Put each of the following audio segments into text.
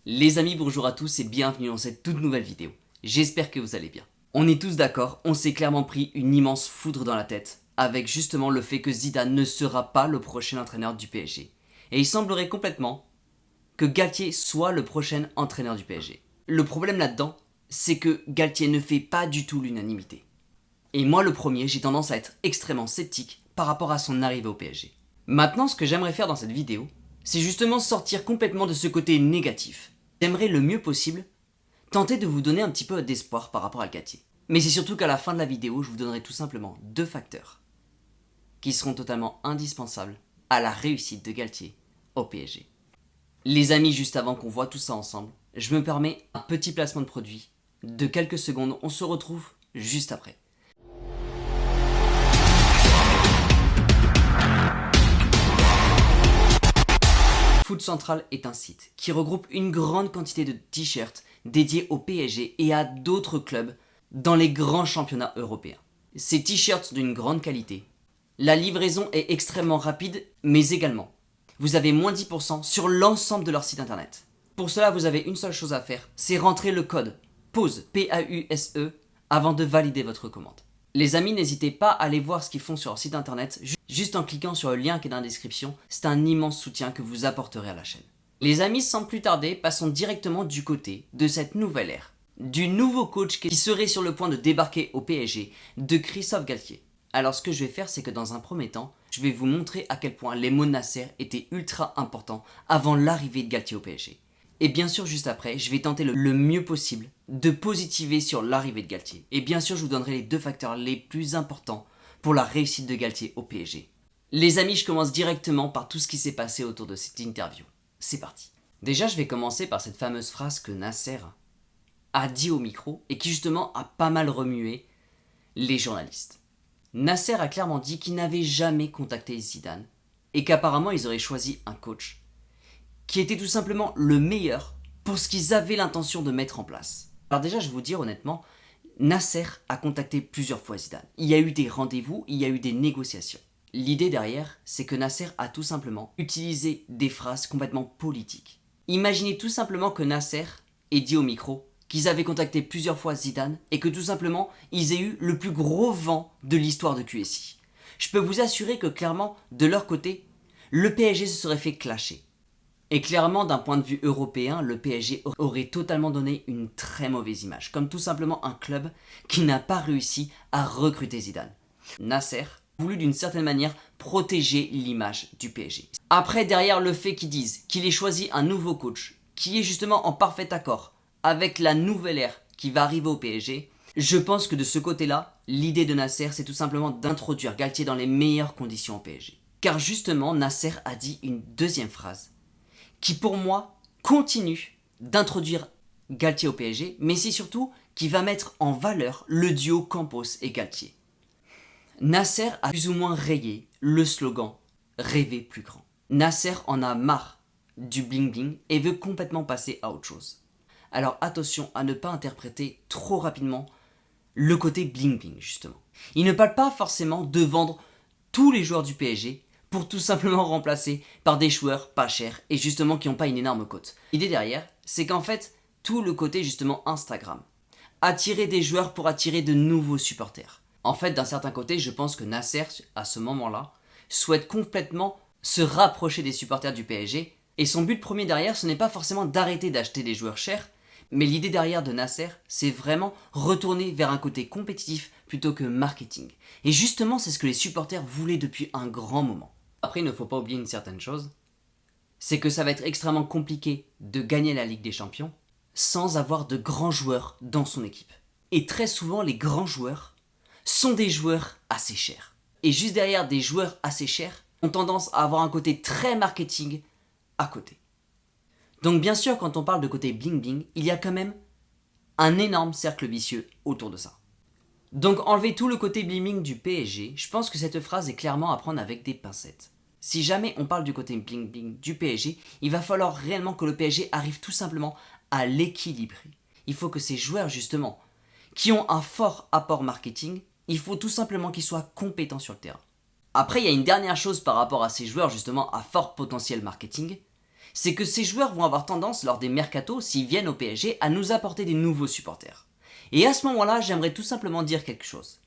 Les amis, bonjour à tous et bienvenue dans cette toute nouvelle vidéo. J'espère que vous allez bien. On est tous d'accord, on s'est clairement pris une immense foudre dans la tête avec justement le fait que Zidane ne sera pas le prochain entraîneur du PSG. Et il semblerait complètement que Galtier soit le prochain entraîneur du PSG. Le problème là-dedans, c'est que Galtier ne fait pas du tout l'unanimité. Et moi le premier, j'ai tendance à être extrêmement sceptique par rapport à son arrivée au PSG. Maintenant, ce que j'aimerais faire dans cette vidéo, c'est justement sortir complètement de ce côté négatif. J'aimerais le mieux possible tenter de vous donner un petit peu d'espoir par rapport à Galtier. Mais c'est surtout qu'à la fin de la vidéo, je vous donnerai tout simplement 2 facteurs qui seront totalement indispensables à la réussite de Galtier au PSG. Les amis, juste avant qu'on voit tout ça ensemble, je me permets un petit placement de produit de quelques secondes. On se retrouve juste après. Foot Central est un site qui regroupe une grande quantité de t-shirts dédiés au PSG et à d'autres clubs dans les grands championnats européens. Ces t-shirts sont d'une grande qualité. La livraison est extrêmement rapide, mais également, vous avez moins 10% sur l'ensemble de leur site internet. Pour cela, vous avez une seule chose à faire, c'est rentrer le code PAUSE, P-A-U-S-E, avant de valider votre commande. Les amis, n'hésitez pas à aller voir ce qu'ils font sur leur site internet, juste en cliquant sur le lien qui est dans la description, c'est un immense soutien que vous apporterez à la chaîne. Les amis, sans plus tarder, passons directement du côté de cette nouvelle ère, du nouveau coach qui serait sur le point de débarquer au PSG, de Christophe Galtier. Alors ce que je vais faire, c'est que dans un premier temps, je vais vous montrer à quel point les mots de Nasser étaient ultra importants avant l'arrivée de Galtier au PSG. Et bien sûr, juste après, je vais tenter le mieux possible de positiver sur l'arrivée de Galtier. Et bien sûr, je vous donnerai les 2 facteurs les plus importants pour la réussite de Galtier au PSG. Les amis, je commence directement par tout ce qui s'est passé autour de cette interview. C'est parti. Déjà, je vais commencer par cette fameuse phrase que Nasser a dit au micro et qui justement a pas mal remué les journalistes. Nasser a clairement dit qu'il n'avait jamais contacté Zidane et qu'apparemment ils auraient choisi un coach qui était tout simplement le meilleur pour ce qu'ils avaient l'intention de mettre en place. Alors déjà, je vais vous dire honnêtement, Nasser a contacté plusieurs fois Zidane. Il y a eu des rendez-vous, il y a eu des négociations. L'idée derrière, c'est que Nasser a tout simplement utilisé des phrases complètement politiques. Imaginez tout simplement que Nasser ait dit au micro qu'ils avaient contacté plusieurs fois Zidane et que tout simplement, ils aient eu le plus gros vent de l'histoire de QSI. Je peux vous assurer que clairement, de leur côté, le PSG se serait fait clasher. Et clairement, d'un point de vue européen, le PSG aurait totalement donné une très mauvaise image, comme tout simplement un club qui n'a pas réussi à recruter Zidane. Nasser a voulu d'une certaine manière protéger l'image du PSG. Après, derrière le fait qu'ils disent qu'il ait choisi un nouveau coach, qui est justement en parfait accord avec la nouvelle ère qui va arriver au PSG, je pense que de ce côté-là, l'idée de Nasser, c'est tout simplement d'introduire Galtier dans les meilleures conditions au PSG. Car justement, Nasser a dit une deuxième phrase qui pour moi continue d'introduire Galtier au PSG, mais c'est surtout qui va mettre en valeur le duo Campos et Galtier. Nasser a plus ou moins rayé le slogan « Rêver plus grand ». Nasser en a marre du bling-bling et veut complètement passer à autre chose. Alors attention à ne pas interpréter trop rapidement le côté bling-bling justement. Il ne parle pas forcément de vendre tous les joueurs du PSG pour tout simplement remplacer par des joueurs pas chers et justement qui n'ont pas une énorme cote. L'idée derrière, c'est qu'en fait, tout le côté justement Instagram, attirer des joueurs pour attirer de nouveaux supporters. En fait, d'un certain côté, je pense que Nasser, à ce moment-là, souhaite complètement se rapprocher des supporters du PSG et son but premier derrière, ce n'est pas forcément d'arrêter d'acheter des joueurs chers, mais l'idée derrière de Nasser, c'est vraiment retourner vers un côté compétitif plutôt que marketing. Et justement, c'est ce que les supporters voulaient depuis un grand moment. Après, il ne faut pas oublier une certaine chose, c'est que ça va être extrêmement compliqué de gagner la Ligue des Champions sans avoir de grands joueurs dans son équipe. Et très souvent, les grands joueurs sont des joueurs assez chers. Et juste derrière des joueurs assez chers, ont tendance à avoir un côté très marketing à côté. Donc bien sûr, quand on parle de côté bling-bling, il y a quand même un énorme cercle vicieux autour de ça. Donc enlever tout le côté bling-bling du PSG, je pense que cette phrase est clairement à prendre avec des pincettes. Si jamais on parle du côté bling-bling du PSG, il va falloir réellement que le PSG arrive tout simplement à l'équilibrer. Il faut que ces joueurs justement, qui ont un fort apport marketing, il faut tout simplement qu'ils soient compétents sur le terrain. Après, il y a une dernière chose par rapport à ces joueurs justement à fort potentiel marketing, c'est que ces joueurs vont avoir tendance, lors des mercatos, s'ils viennent au PSG, à nous apporter des nouveaux supporters. Et à ce moment-là, j'aimerais tout simplement dire quelque chose.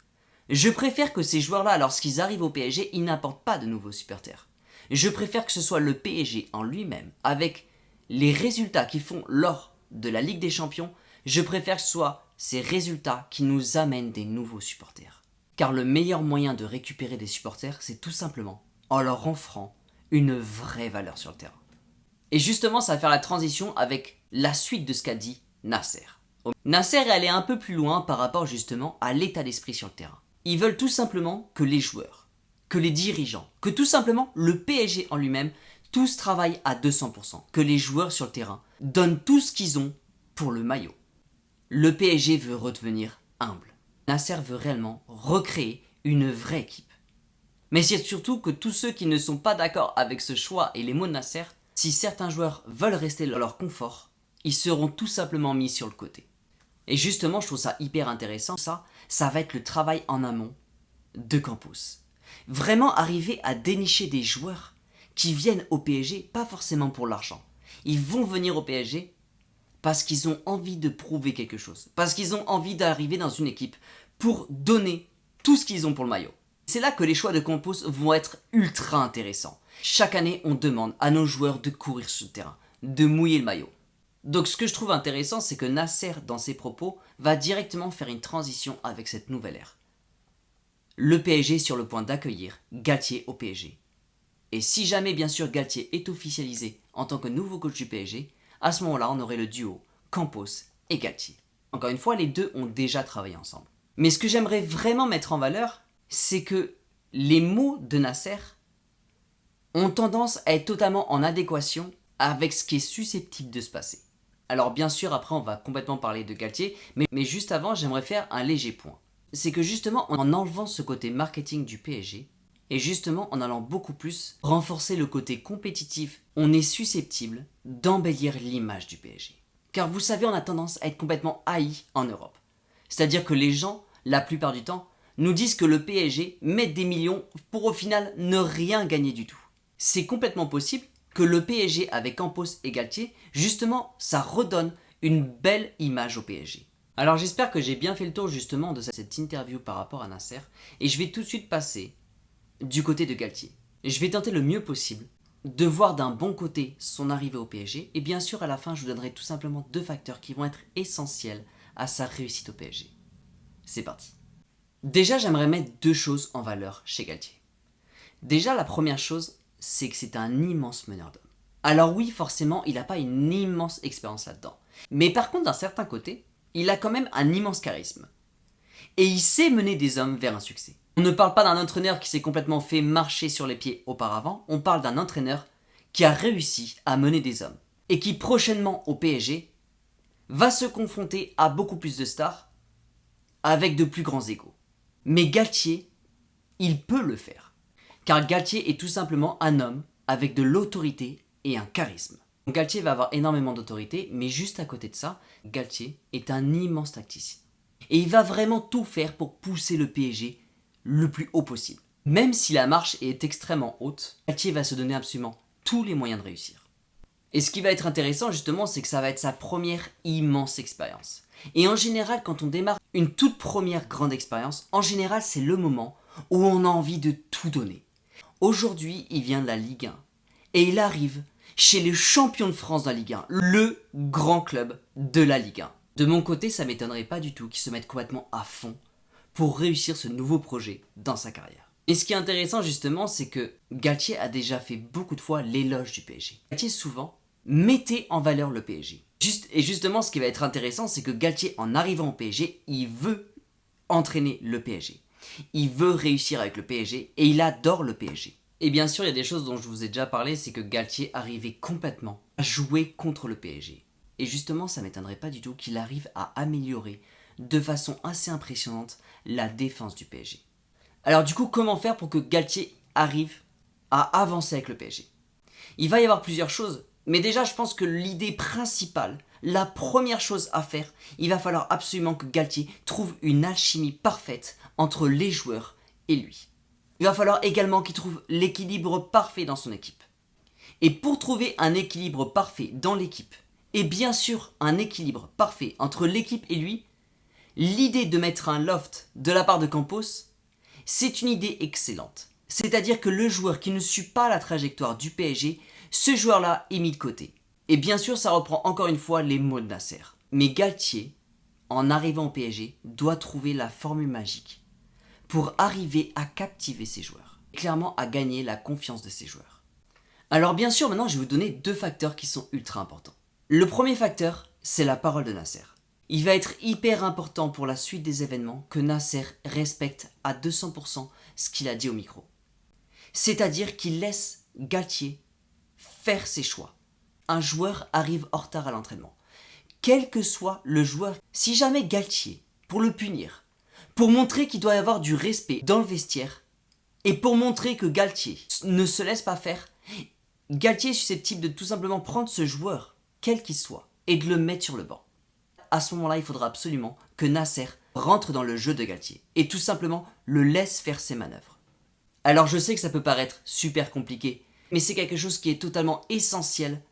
Je préfère que ces joueurs-là, lorsqu'ils arrivent au PSG, ils n'apportent pas de nouveaux supporters. Je préfère que ce soit le PSG en lui-même, avec les résultats qu'ils font lors de la Ligue des Champions, je préfère que ce soit ces résultats qui nous amènent des nouveaux supporters. Car le meilleur moyen de récupérer des supporters, c'est tout simplement en leur offrant une vraie valeur sur le terrain. Et justement, ça va faire la transition avec la suite de ce qu'a dit Nasser. Nasser est allé un peu plus loin par rapport justement à l'état d'esprit sur le terrain. Ils veulent tout simplement que les joueurs, que les dirigeants, que tout simplement le PSG en lui-même, tous travaillent à 200%, que les joueurs sur le terrain donnent tout ce qu'ils ont pour le maillot. Le PSG veut redevenir humble. Nasser veut réellement recréer une vraie équipe. Mais c'est surtout que tous ceux qui ne sont pas d'accord avec ce choix et les mots de Nasser, si certains joueurs veulent rester dans leur confort, ils seront tout simplement mis sur le côté. Et justement, je trouve ça hyper intéressant, ça va être le travail en amont de Campos. Vraiment arriver à dénicher des joueurs qui viennent au PSG, pas forcément pour l'argent. Ils vont venir au PSG parce qu'ils ont envie de prouver quelque chose, parce qu'ils ont envie d'arriver dans une équipe pour donner tout ce qu'ils ont pour le maillot. C'est là que les choix de Campos vont être ultra intéressants. Chaque année, on demande à nos joueurs de courir sur le terrain, de mouiller le maillot. Donc ce que je trouve intéressant, c'est que Nasser, dans ses propos, va directement faire une transition avec cette nouvelle ère. Le PSG est sur le point d'accueillir Galtier au PSG. Et si jamais, bien sûr, Galtier est officialisé en tant que nouveau coach du PSG, à ce moment-là, on aurait le duo Campos et Galtier. Encore une fois, les deux ont déjà travaillé ensemble. Mais ce que j'aimerais vraiment mettre en valeur, c'est que les mots de Nasser ont tendance à être totalement en adéquation avec ce qui est susceptible de se passer. Alors bien sûr, après on va complètement parler de Galtier, mais juste avant, j'aimerais faire un léger point. C'est que justement, en enlevant ce côté marketing du PSG, et justement en allant beaucoup plus renforcer le côté compétitif, on est susceptible d'embellir l'image du PSG. Car vous savez, on a tendance à être complètement haï en Europe. C'est-à-dire que les gens, la plupart du temps, nous disent que le PSG met des millions pour au final ne rien gagner du tout. C'est complètement possible que le PSG avec Campos et Galtier, justement, ça redonne une belle image au PSG. Alors j'espère que j'ai bien fait le tour justement de cette interview par rapport à Nasser, et je vais tout de suite passer du côté de Galtier. Je vais tenter le mieux possible de voir d'un bon côté son arrivée au PSG, et bien sûr à la fin je vous donnerai tout simplement 2 facteurs qui vont être essentiels à sa réussite au PSG. C'est parti. Déjà j'aimerais mettre 2 choses en valeur chez Galtier. Déjà la première chose, c'est que c'est un immense meneur d'hommes. Alors oui, forcément, il n'a pas une immense expérience là-dedans. Mais par contre, d'un certain côté, il a quand même un immense charisme. Et il sait mener des hommes vers un succès. On ne parle pas d'un entraîneur qui s'est complètement fait marcher sur les pieds auparavant, on parle d'un entraîneur qui a réussi à mener des hommes. Et qui prochainement au PSG va se confronter à beaucoup plus de stars avec de plus grands égos. Mais Galtier, il peut le faire. Car Galtier est tout simplement un homme avec de l'autorité et un charisme. Donc Galtier va avoir énormément d'autorité, mais juste à côté de ça, Galtier est un immense tacticien. Et il va vraiment tout faire pour pousser le PSG le plus haut possible. Même si la marche est extrêmement haute, Galtier va se donner absolument tous les moyens de réussir. Et ce qui va être intéressant justement, c'est que ça va être sa première immense expérience. Et en général, quand on démarre une toute première grande expérience, en général c'est le moment où on a envie de tout donner. Aujourd'hui, il vient de la Ligue 1 et il arrive chez les champions de France de la Ligue 1, le grand club de la Ligue 1. De mon côté, ça m'étonnerait pas du tout qu'il se mette complètement à fond pour réussir ce nouveau projet dans sa carrière. Et ce qui est intéressant justement, c'est que Galtier a déjà fait beaucoup de fois l'éloge du PSG. Galtier souvent mettait en valeur le PSG. Et justement, ce qui va être intéressant, c'est que Galtier, en arrivant au PSG, il veut entraîner le PSG. Il veut réussir avec le PSG et il adore le PSG. Et bien sûr, il y a des choses dont je vous ai déjà parlé, c'est que Galtier arrivait complètement à jouer contre le PSG. Et justement, ça ne m'étonnerait pas du tout qu'il arrive à améliorer de façon assez impressionnante la défense du PSG. Alors du coup, comment faire pour que Galtier arrive à avancer avec le PSG ? Il va y avoir plusieurs choses, mais déjà je pense que l'idée principale, la première chose à faire, il va falloir absolument que Galtier trouve une alchimie parfaite entre les joueurs et lui. Il va falloir également qu'il trouve l'équilibre parfait dans son équipe. Et pour trouver un équilibre parfait dans l'équipe, et bien sûr un équilibre parfait entre l'équipe et lui, l'idée de mettre un loft de la part de Campos, c'est une idée excellente. C'est-à-dire que le joueur qui ne suit pas la trajectoire du PSG, ce joueur-là est mis de côté. Et bien sûr, ça reprend encore une fois les mots de Nasser. Mais Galtier, en arrivant au PSG, doit trouver la formule magique pour arriver à captiver ses joueurs. Clairement, à gagner la confiance de ses joueurs. Alors bien sûr, maintenant, je vais vous donner 2 facteurs qui sont ultra importants. Le premier facteur, c'est la parole de Nasser. Il va être hyper important pour la suite des événements que Nasser respecte à 200% ce qu'il a dit au micro. C'est-à-dire qu'il laisse Galtier faire ses choix. Un joueur arrive en retard à l'entraînement. Quel que soit le joueur, si jamais Galtier, pour le punir, pour montrer qu'il doit y avoir du respect dans le vestiaire, et pour montrer que Galtier ne se laisse pas faire, Galtier est susceptible de tout simplement prendre ce joueur, quel qu'il soit, et de le mettre sur le banc. À ce moment-là, il faudra absolument que Nasser rentre dans le jeu de Galtier et tout simplement le laisse faire ses manœuvres. Alors je sais que ça peut paraître super compliqué, mais c'est quelque chose qui est totalement essentiel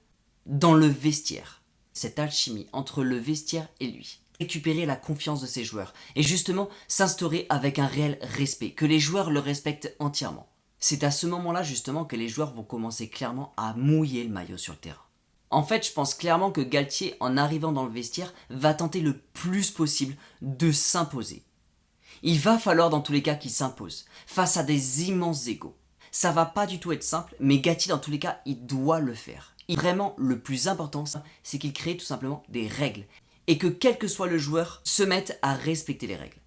dans le vestiaire. Cette alchimie entre le vestiaire et lui. Récupérer la confiance de ses joueurs et justement s'instaurer avec un réel respect, que les joueurs le respectent entièrement. C'est à ce moment-là justement que les joueurs vont commencer clairement à mouiller le maillot sur le terrain. En fait, je pense clairement que Galtier, en arrivant dans le vestiaire, va tenter le plus possible de s'imposer. Il va falloir dans tous les cas qu'il s'impose, face à des immenses égos. Ça va pas du tout être simple, mais Galtier dans tous les cas, il doit le faire. Et vraiment, le plus important, c'est qu'il crée tout simplement des règles, et que quel que soit le joueur, se mette à respecter les règles.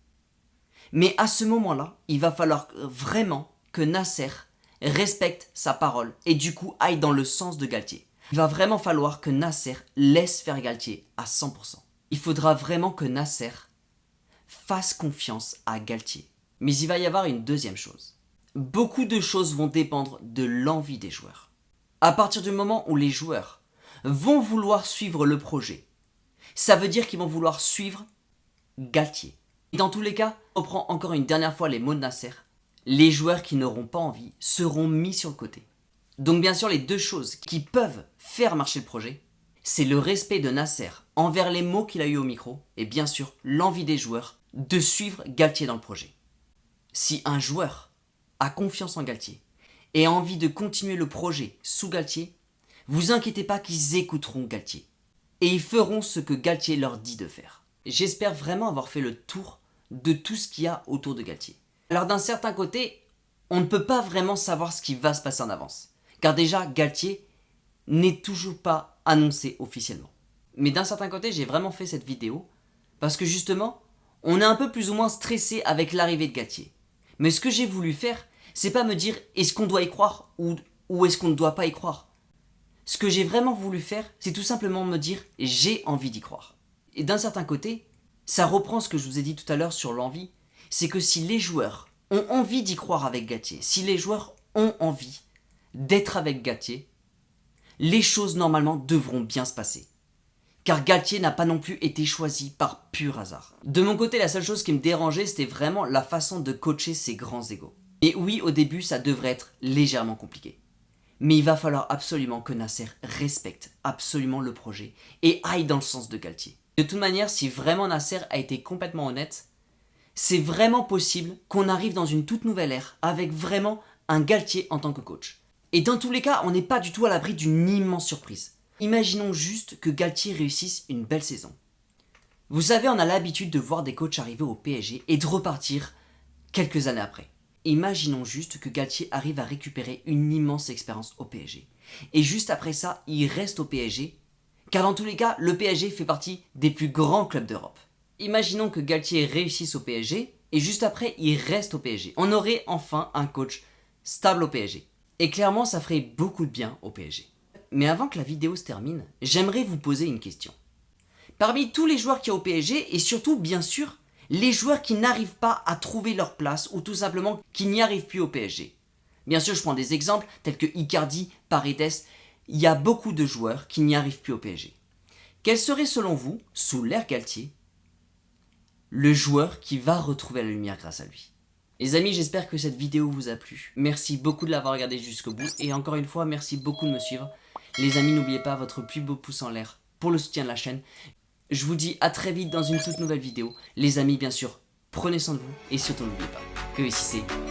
Mais à ce moment-là, il va falloir vraiment que Nasser respecte sa parole, et du coup aille dans le sens de Galtier. Il va vraiment falloir que Nasser laisse faire Galtier à 100%. Il faudra vraiment que Nasser fasse confiance à Galtier. Mais il va y avoir une deuxième chose. Beaucoup de choses vont dépendre de l'envie des joueurs. À partir du moment où les joueurs vont vouloir suivre le projet, ça veut dire qu'ils vont vouloir suivre Galtier. Et dans tous les cas, on reprend encore une dernière fois les mots de Nasser. Les joueurs qui n'auront pas envie seront mis sur le côté. Donc bien sûr, les 2 choses qui peuvent faire marcher le projet, c'est le respect de Nasser envers les mots qu'il a eu au micro et bien sûr l'envie des joueurs de suivre Galtier dans le projet. Si un joueur a confiance en Galtier et a envie de continuer le projet sous Galtier, vous inquiétez pas qu'ils écouteront Galtier et ils feront ce que Galtier leur dit de faire. J'espère vraiment avoir fait le tour de tout ce qu'il y a autour de Galtier. Alors d'un certain côté, on ne peut pas vraiment savoir ce qui va se passer en avance. Car déjà, Galtier n'est toujours pas annoncé officiellement. Mais d'un certain côté, j'ai vraiment fait cette vidéo parce que justement, on est un peu plus ou moins stressé avec l'arrivée de Galtier. Mais ce que j'ai voulu faire, c'est pas me dire est-ce qu'on doit y croire ou est-ce qu'on ne doit pas y croire. Ce que j'ai vraiment voulu faire, c'est tout simplement me dire j'ai envie d'y croire. Et d'un certain côté, ça reprend ce que je vous ai dit tout à l'heure sur l'envie, c'est que si les joueurs ont envie d'y croire avec Galtier, si les joueurs ont envie d'être avec Galtier, les choses normalement devront bien se passer. Car Galtier n'a pas non plus été choisi par pur hasard. De mon côté, la seule chose qui me dérangeait, c'était vraiment la façon de coacher ces grands égos. Et oui, au début, ça devrait être légèrement compliqué. Mais il va falloir absolument que Nasser respecte absolument le projet et aille dans le sens de Galtier. De toute manière, si vraiment Nasser a été complètement honnête, c'est vraiment possible qu'on arrive dans une toute nouvelle ère avec vraiment un Galtier en tant que coach. Et dans tous les cas, on n'est pas du tout à l'abri d'une immense surprise. Imaginons juste que Galtier réussisse une belle saison. Vous savez, on a l'habitude de voir des coachs arriver au PSG et de repartir quelques années après. Imaginons juste que Galtier arrive à récupérer une immense expérience au PSG. Et juste après ça, il reste au PSG, car dans tous les cas, le PSG fait partie des plus grands clubs d'Europe. Imaginons que Galtier réussisse au PSG, et juste après, il reste au PSG. On aurait enfin un coach stable au PSG. Et clairement, ça ferait beaucoup de bien au PSG. Mais avant que la vidéo se termine, j'aimerais vous poser une question. Parmi tous les joueurs qu'il y a au PSG, et surtout, bien sûr, les joueurs qui n'arrivent pas à trouver leur place ou tout simplement qui n'y arrivent plus au PSG. Bien sûr, je prends des exemples tels que Icardi, Paredes. Il y a beaucoup de joueurs qui n'y arrivent plus au PSG. Quel serait selon vous, sous l'ère Galtier, le joueur qui va retrouver la lumière grâce à lui? Les amis, j'espère que cette vidéo vous a plu. Merci beaucoup de l'avoir regardé jusqu'au bout. Et encore une fois, merci beaucoup de me suivre. Les amis, n'oubliez pas votre plus beau pouce en l'air pour le soutien de la chaîne. Je vous dis à très vite dans une toute nouvelle vidéo. Les amis, bien sûr, prenez soin de vous. Et surtout, n'oubliez pas que ici c'est